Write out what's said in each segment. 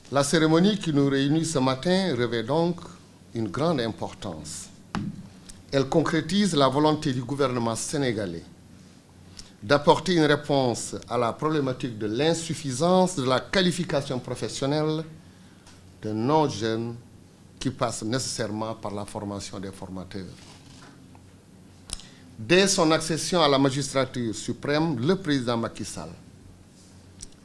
La cérémonie qui nous réunit ce matin revêt donc une grande importance. Elle concrétise la volonté du gouvernement sénégalais d'apporter une réponse à la problématique de l'insuffisance de la qualification professionnelle de nos jeunes qui passent nécessairement par la formation des formateurs. Dès son accession à la magistrature suprême, le président Macky Sall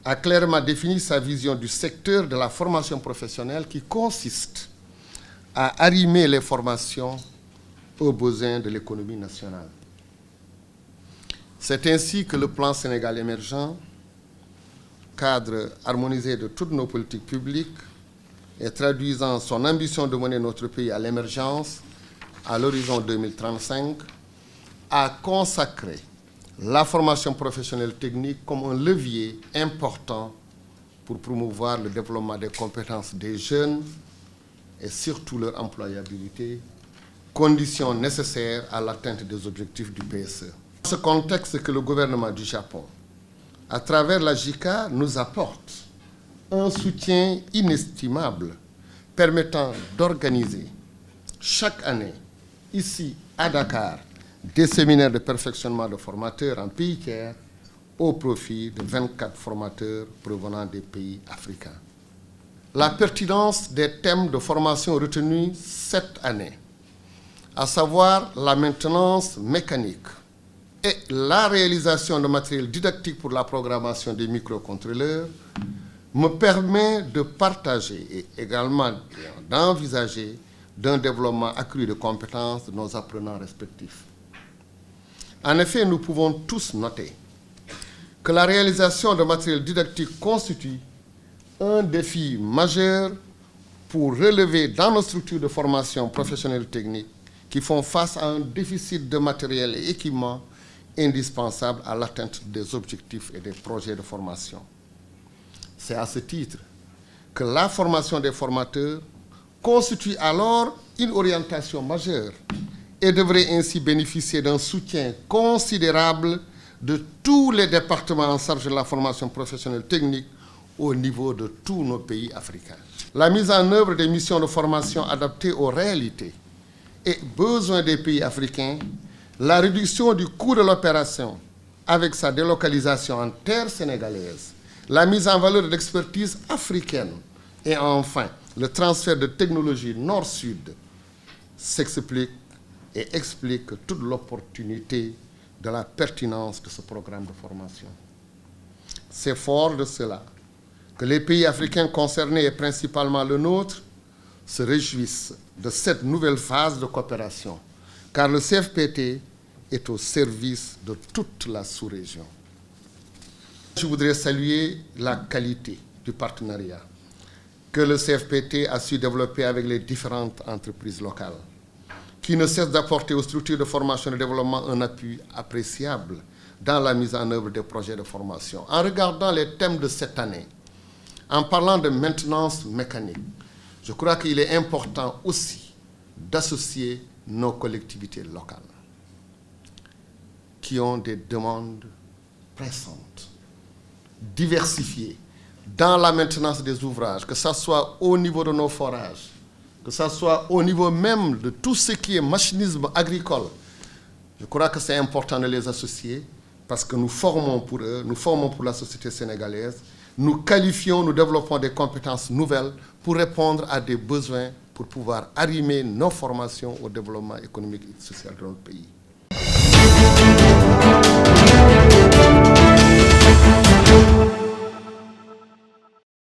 a clairement défini sa vision du secteur de la formation professionnelle qui consiste à arrimer les formations aux besoins de l'économie nationale. C'est ainsi que le plan Sénégal émergent, cadre harmonisé de toutes nos politiques publiques et traduisant son ambition de mener notre pays à l'émergence à l'horizon 2035, a consacré la formation professionnelle technique comme un levier important pour promouvoir le développement des compétences des jeunes et surtout leur employabilité, condition nécessaire à l'atteinte des objectifs du PSE. Dans ce contexte que le gouvernement du Japon, à travers la JICA, nous apporte un soutien inestimable permettant d'organiser chaque année, ici à Dakar, des séminaires de perfectionnement de formateurs en pays tiers au profit de 24 formateurs provenant des pays africains. La pertinence des thèmes de formation retenus cette année, à savoir la maintenance mécanique et la réalisation de matériel didactique pour la programmation des microcontrôleurs, me permet de partager et également d'envisager d'un développement accru de compétences de nos apprenants respectifs. En effet, nous pouvons tous noter que la réalisation de matériel didactique constitue un défi majeur pour relever dans nos structures de formation professionnelle technique qui font face à un déficit de matériel et équipement indispensable à l'atteinte des objectifs et des projets de formation. C'est à ce titre que la formation des formateurs constitue alors une orientation majeure et devrait ainsi bénéficier d'un soutien considérable de tous les départements en charge de la formation professionnelle technique au niveau de tous nos pays africains. La mise en œuvre des missions de formation adaptées aux réalités et besoins des pays africains, la réduction du coût de l'opération avec sa délocalisation en terre sénégalaise, la mise en valeur de l'expertise africaine et enfin le transfert de technologies nord-sud s'explique et explique toute l'opportunité de la pertinence de ce programme de formation. C'est fort de cela que les pays africains concernés, et principalement le nôtre, se réjouissent de cette nouvelle phase de coopération, car le CFPT est au service de toute la sous-région. Je voudrais saluer la qualité du partenariat que le CFPT a su développer avec les différentes entreprises locales, qui ne cessent d'apporter aux structures de formation et de développement un appui appréciable dans la mise en œuvre des projets de formation. En regardant les thèmes de cette année, en parlant de maintenance mécanique, je crois qu'il est important aussi d'associer nos collectivités locales qui ont des demandes pressantes, diversifiées, dans la maintenance des ouvrages, que ce soit au niveau de nos forages, que ce soit au niveau même de tout ce qui est machinisme agricole. Je crois que c'est important de les associer parce que nous formons pour eux, nous formons pour la société sénégalaise, nous qualifions, nous développons des compétences nouvelles pour répondre à des besoins, pour pouvoir arrimer nos formations au développement économique et social de notre pays.